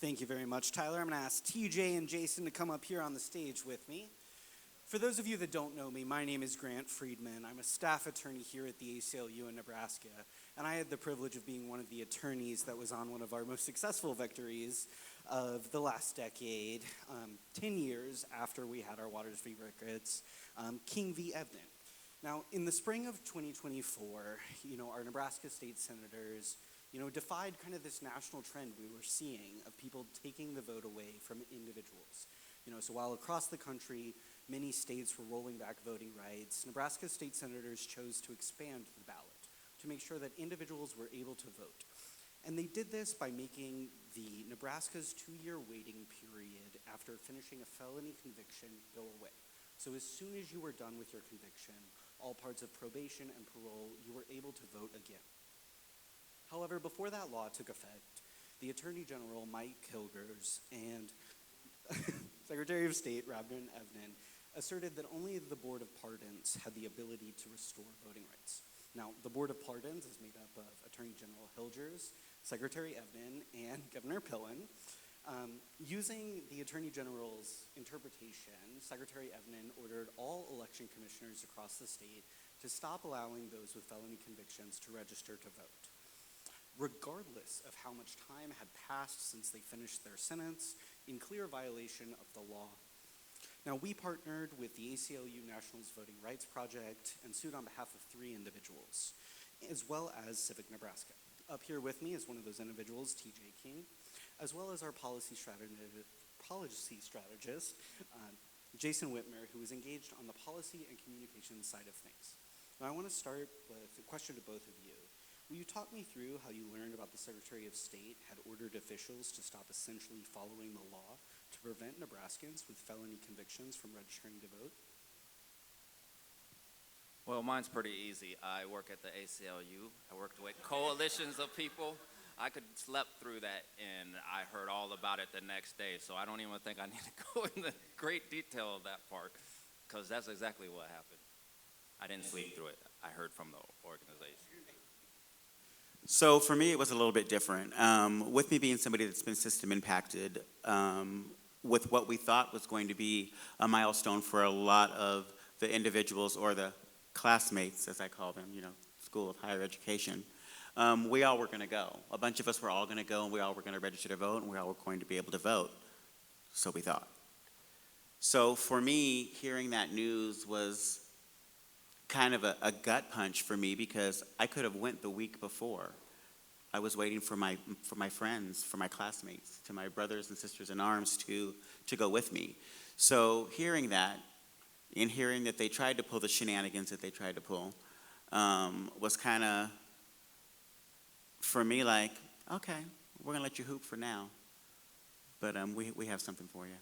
Thank you very much, Tyler. I'm going to ask TJ and Jason to come up here on the stage with me. For those of you that don't know me, my name is Grant Friedman. I'm a staff attorney here at the ACLU in Nebraska, and I had the privilege of being one of the attorneys that was on one of our most successful victories of the last decade, 10 years after we had our Waters v. Ricketts, King v. Evnen. Now, in the spring of 2024, our Nebraska state senators, defied kind of this national trend we were seeing of people taking the vote away from individuals. So while across the country, many states were rolling back voting rights, Nebraska state senators chose to expand the ballot to make sure that individuals were able to vote. And they did this by making the Nebraska's 2-year waiting period after finishing a felony conviction go away. So as soon as you were done with your conviction, all parts of probation and parole, you were able to vote again. However, before that law took effect, the Attorney General, Mike Kilgers, and Secretary of State, Friedman, asserted that only the Board of Pardons had the ability to restore voting rights. Now, the Board of Pardons is made up of Attorney General Hilgers, Secretary Evnen, and Governor Pillen. Using the Attorney General's interpretation, Secretary Evnen ordered all election commissioners across the state to stop allowing those with felony convictions to register to vote. Regardless of how much time had passed since they finished their sentence, in clear violation of the law. Now, we partnered with the ACLU National's Voting Rights Project and sued on behalf of 3 individuals, as well as Civic Nebraska. Up here with me is one of those individuals, TJ King, as well as our policy strategist, Jason Witmer, who is engaged on the policy and communications side of things. Now, I want to start with a question to both of you. Will you talk me through how you learned about the Secretary of State had ordered officials to stop essentially following the law to prevent Nebraskans with felony convictions from registering to vote? Well, mine's pretty easy. I work at the ACLU. I worked with coalitions of people. I could slept through that, and I heard all about it the next day, so I don't even think I need to go into great detail of that part, because that's exactly what happened. I didn't sleep through it. I heard from the organization. So for me, it was a little bit different. With me being somebody that's been system impacted, with what we thought was going to be a milestone for a lot of the individuals or the classmates, as I call them, School of Higher Education, we all were going to go. A bunch of us were all going to go, and we all were going to register to vote, and we all were going to be able to vote. So we thought. So for me, hearing that news was kind of a gut punch for me, because I could have went the week before. I was waiting for my friends, for my classmates, to my brothers and sisters in arms to go with me. So hearing that, and hearing that they tried to pull the shenanigans that they tried to pull, was kind of, for me, like, okay, we're gonna let you hoop for now, but we have something for you.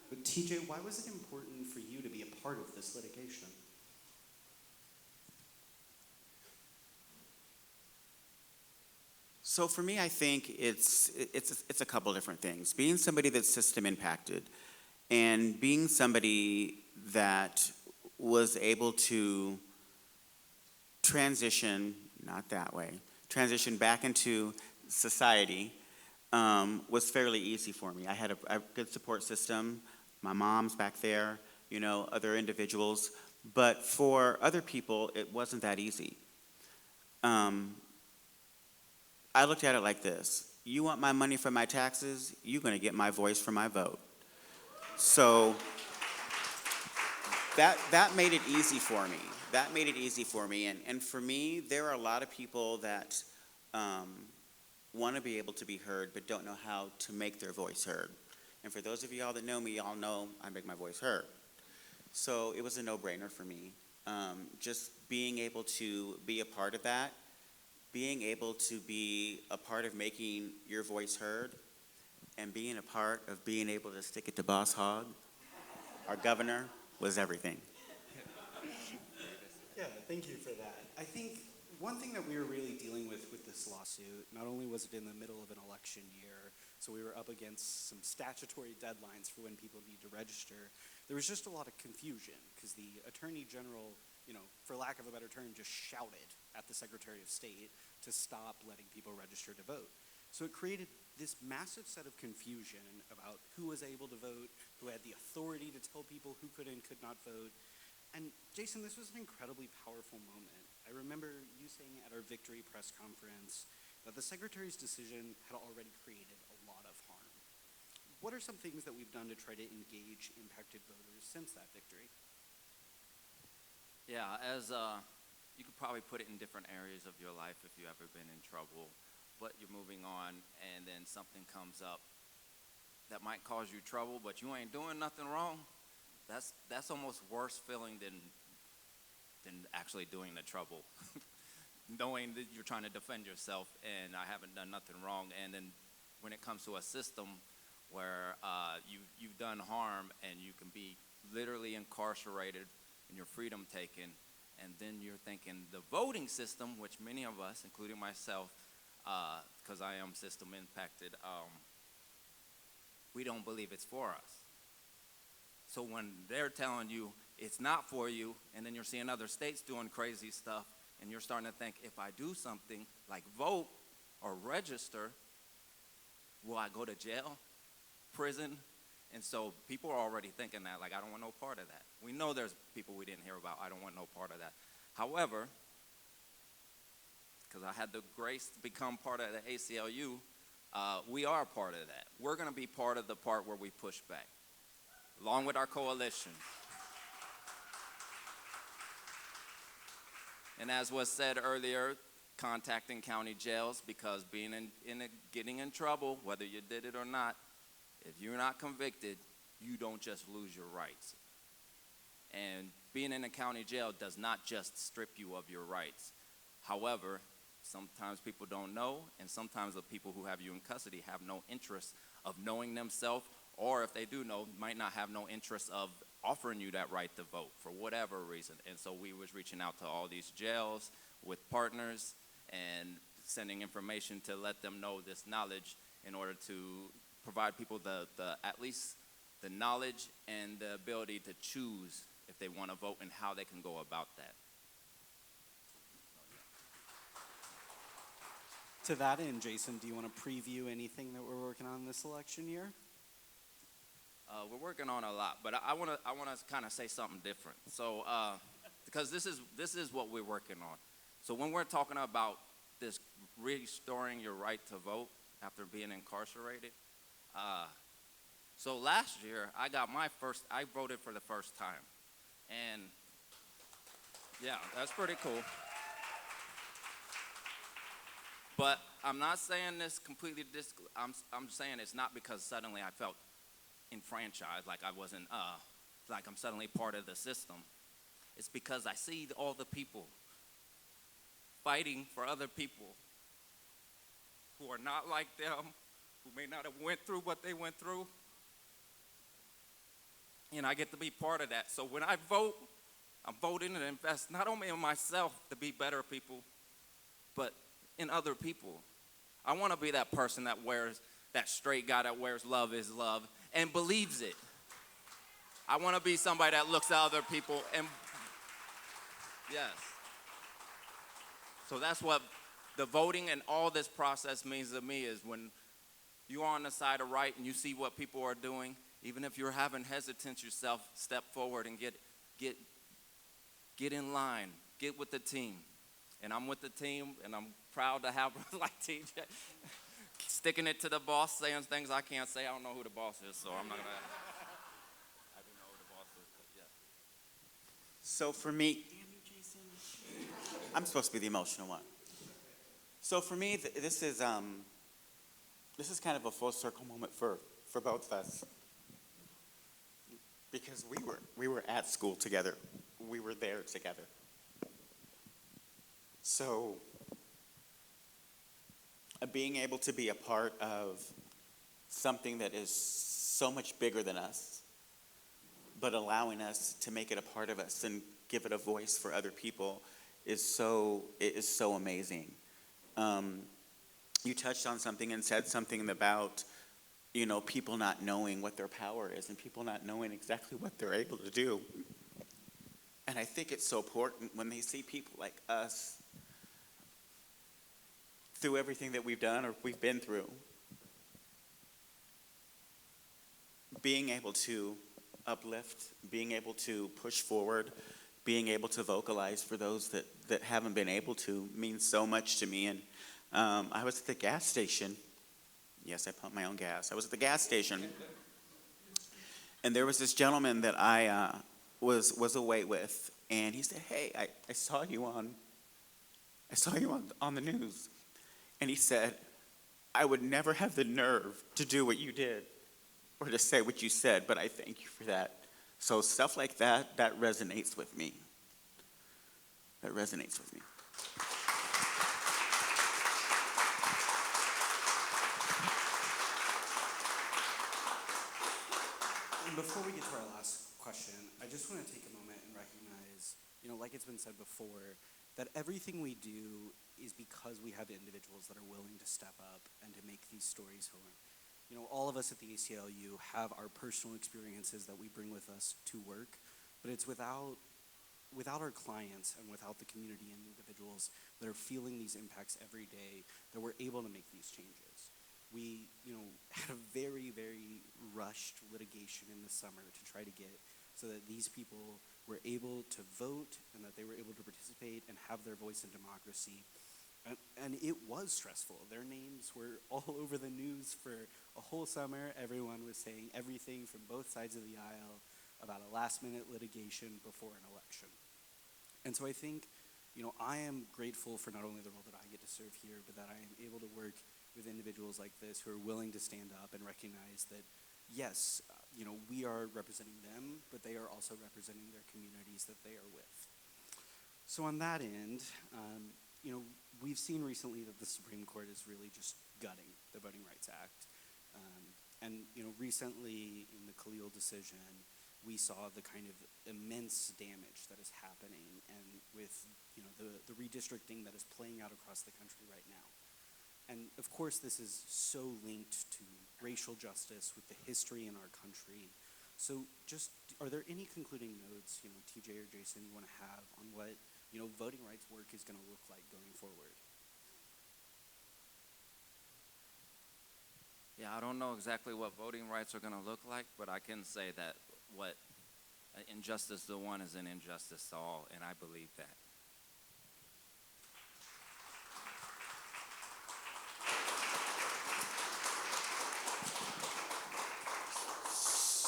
But TJ, why was it important for you to be a part of this litigation? So for me, I think it's a couple different things. Being somebody that's system impacted, and being somebody that was able to transition back into society, was fairly easy for me. I had a good support system. My mom's back there, other individuals. But for other people, it wasn't that easy. I looked at it like this. You want my money for my taxes, you're going to get my voice for my vote. So that made it easy for me. That made it easy for me. And for me, there are a lot of people that want to be able to be heard but don't know how to make their voice heard. And for those of y'all that know me, y'all know I make my voice heard. So it was a no-brainer for me. Just being able to be a part of that, being able to be a part of making your voice heard, and being a part of being able to stick it to Boss Hogg, our governor, was everything. Yeah, thank you for that. I think one thing that we were really dealing with this lawsuit, not only was it in the middle of an election year, so we were up against some statutory deadlines for when people need to register, there was just a lot of confusion because the Attorney General, for lack of a better term, just shouted at the Secretary of State to stop letting people register to vote. So it created this massive set of confusion about who was able to vote, who had the authority to tell people who could and could not vote. And Jason, this was an incredibly powerful moment. I remember you saying at our victory press conference that the Secretary's decision had already created a lot of harm. What are some things that we've done to try to engage impacted voters since that victory? Yeah, as you could probably put it in different areas of your life if you've ever been in trouble, but you're moving on and then something comes up that might cause you trouble, but you ain't doing nothing wrong. That's almost worse feeling than actually doing the trouble. Knowing that you're trying to defend yourself and I haven't done nothing wrong, and then when it comes to a system where you've done harm and you can be literally incarcerated and your freedom taken, and then you're thinking the voting system, which many of us, including myself, because I am system impacted, we don't believe it's for us. So when they're telling you it's not for you, and then you're seeing other states doing crazy stuff, and you're starting to think, if I do something like vote or register, will I go to jail, prison? And so people are already thinking that, like, I don't want no part of that. We know there's people we didn't hear about. I don't want no part of that. However, because I had the grace to become part of the ACLU, we are part of that. We're going to be part of the part where we push back, along with our coalition. And as was said earlier, contacting county jails, because getting in trouble, whether you did it or not, if you're not convicted, you don't just lose your rights. And being in a county jail does not just strip you of your rights. However, sometimes people don't know, and sometimes the people who have you in custody have no interest of knowing themselves, or if they do know, might not have no interest of offering you that right to vote for whatever reason. And so we was reaching out to all these jails with partners and sending information to let them know this knowledge in order to provide people at least the knowledge and the ability to choose if they want to vote and how they can go about that. To that end, Jason, do you want to preview anything that we're working on this election year? We're working on a lot, but I want to kind of say something different. So, because this is what we're working on. So when we're talking about this restoring your right to vote after being incarcerated, so last year I voted for the first time, and yeah, that's pretty cool. But I'm not saying this completely. I'm saying it's not because suddenly I felt enfranchised, like I wasn't, like I'm suddenly part of the system. It's because I see all the people fighting for other people who are not like them, who may not have went through what they went through, and I get to be part of that. So when I vote, I'm voting and invest not only in myself to be better people, but in other people. I want to be that person that straight guy that wears love is love and believes it. I want to be somebody that looks at other people and, yes. So that's what the voting and all this process means to me, is when you're on the side of right and you see what people are doing, even if you're having hesitance yourself, step forward and get in line, get with the team. And I'm with the team, and I'm proud to have like TJ sticking it to the boss, saying things I can't say. I don't know who the boss is, so I'm not gonna. I don't know who the boss is, but yeah. So for me, damn you, Jason. I'm supposed to be the emotional one. So for me, this is kind of a full circle moment for both of us, because we were at school together. We were there together. So being able to be a part of something that is so much bigger than us, but allowing us to make it a part of us and give it a voice for other people is so amazing. You touched on something and said something about, people not knowing what their power is and people not knowing exactly what they're able to do. And I think it's so important when they see people like us through everything that we've done or we've been through. Being able to uplift, being able to push forward, being able to vocalize for those that haven't been able to means so much to me. And I was at the gas station. Yes, I pump my own gas. I was at the gas station, and there was this gentleman that I was away with, and he said, "Hey, I saw you on the news," and he said, "I would never have the nerve to do what you did or to say what you said, but I thank you for that." So stuff like that resonates with me. That resonates with me. And before we get to our last question, I just want to take a moment and recognize, like it's been said before, that everything we do is because we have individuals that are willing to step up and to make these stories home. All of us at the ACLU have our personal experiences that we bring with us to work, but it's without our clients and without the community and individuals that are feeling these impacts every day that we're able to make these changes. We, had a very, very rushed litigation in the summer to try to get so that these people were able to vote and that they were able to participate and have their voice in democracy. And it was stressful. Their names were all over the news for a whole summer. Everyone was saying everything from both sides of the aisle about a last-minute litigation before an election. And so I think, I am grateful for not only the role that I get to serve here, but that I am able to work with individuals like this who are willing to stand up and recognize that, yes, we are representing them, but they are also representing their communities that they are with. So on that end, we've seen recently that the Supreme Court is really just gutting the Voting Rights Act. Recently in the Khalil decision, we saw the kind of immense damage that is happening and with, the redistricting that is playing out across the country right now. And of course, this is so linked to racial justice with the history in our country. So just, are there any concluding notes, TJ or Jason, you want to have on what, voting rights work is going to look like going forward? Yeah, I don't know exactly what voting rights are going to look like, but I can say that what injustice to one is an injustice to all, and I believe that.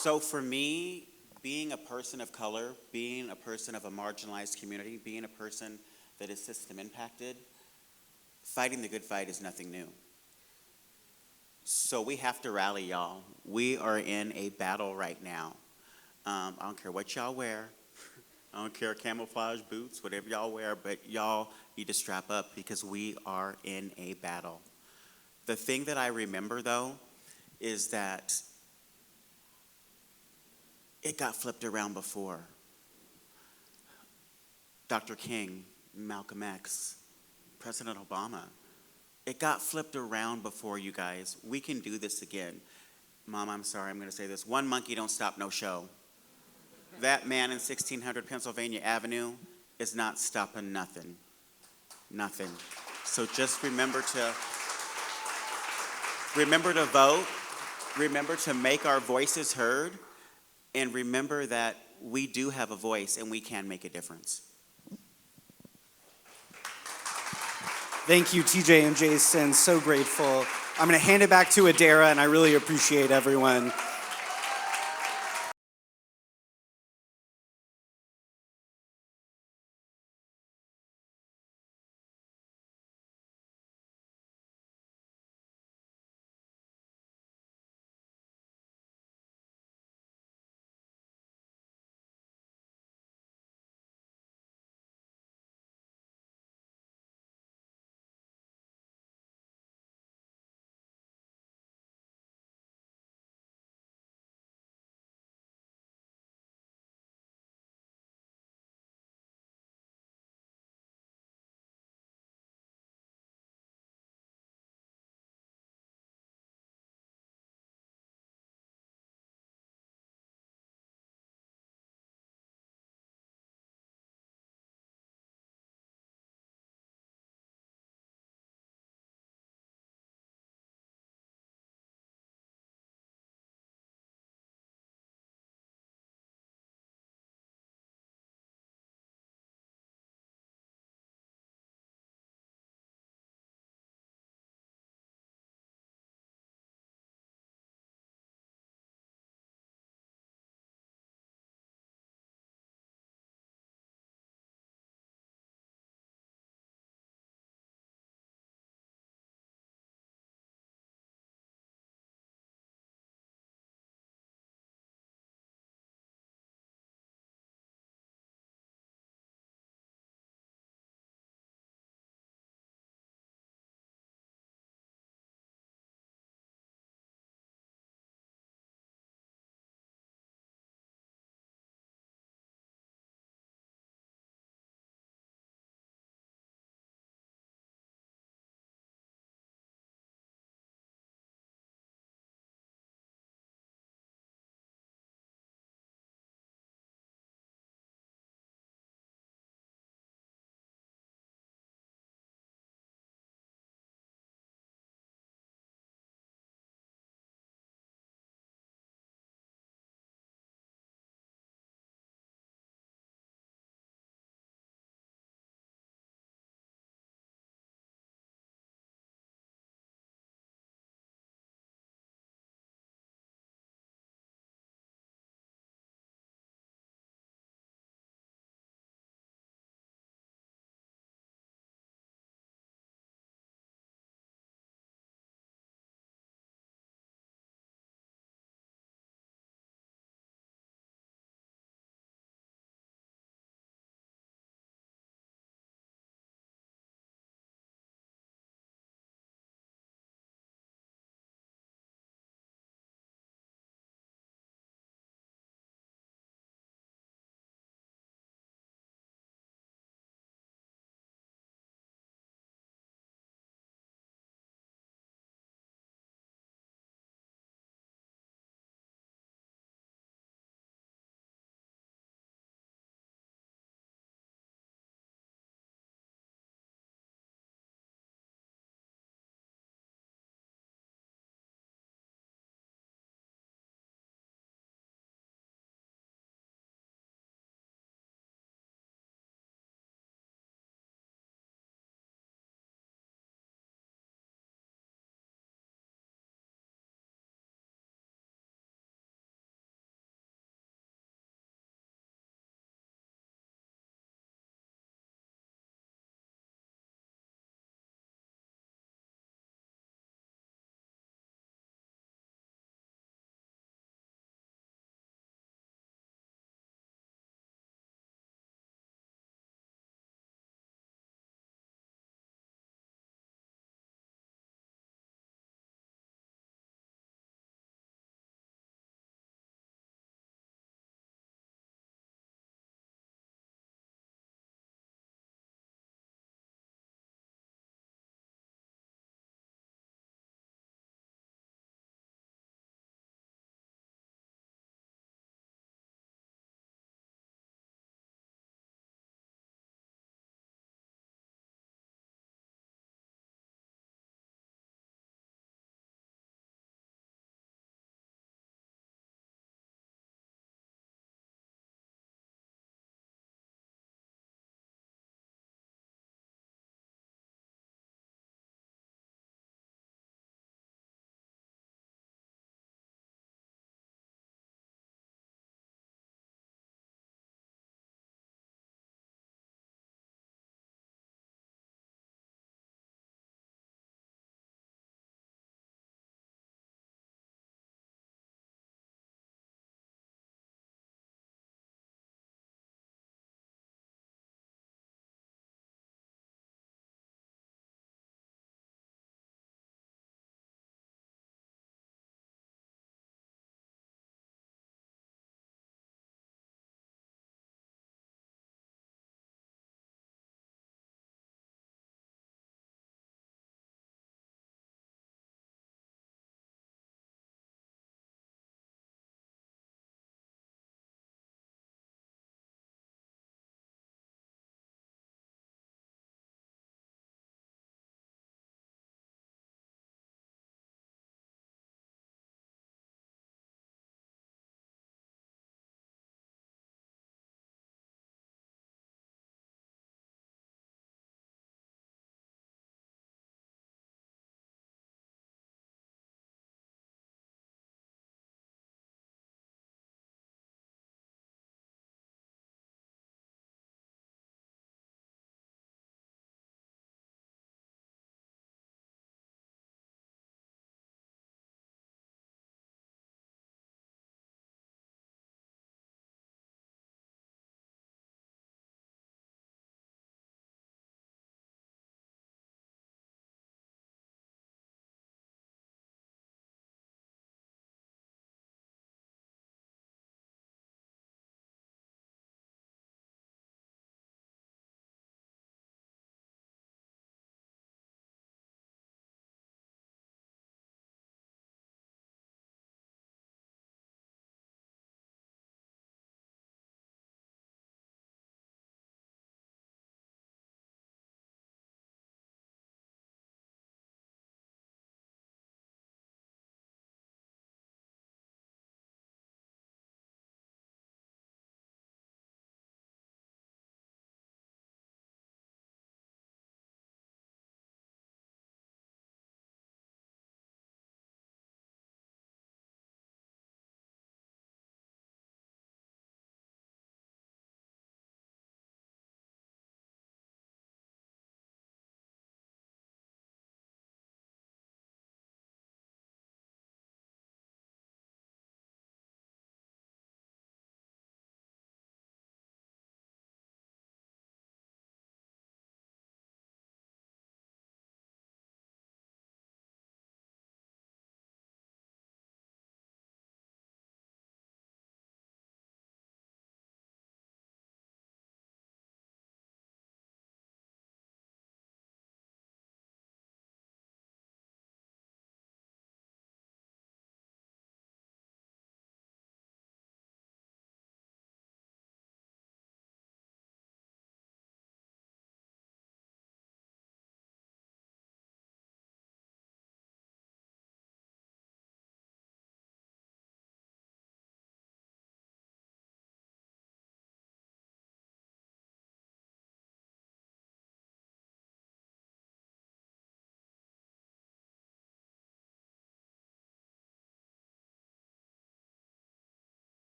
So for me, being a person of color, being a person of a marginalized community, being a person that is system impacted, fighting the good fight is nothing new. So we have to rally, y'all. We are in a battle right now. I don't care what y'all wear. I don't care, camouflage boots, whatever y'all wear, but y'all need to strap up because we are in a battle. The thing that I remember, though, is that it got flipped around before. Dr. King, Malcolm X, President Obama. It got flipped around before, you guys. We can do this again. Mom, I'm sorry, I'm going to say this. One monkey don't stop no show. That man in 1600 Pennsylvania Avenue is not stopping nothing. Nothing. So just remember to vote. Remember to make our voices heard. And remember that we do have a voice and we can make a difference. Thank you, TJ and Jason. So grateful. I'm going to hand it back to Adara, and I really appreciate everyone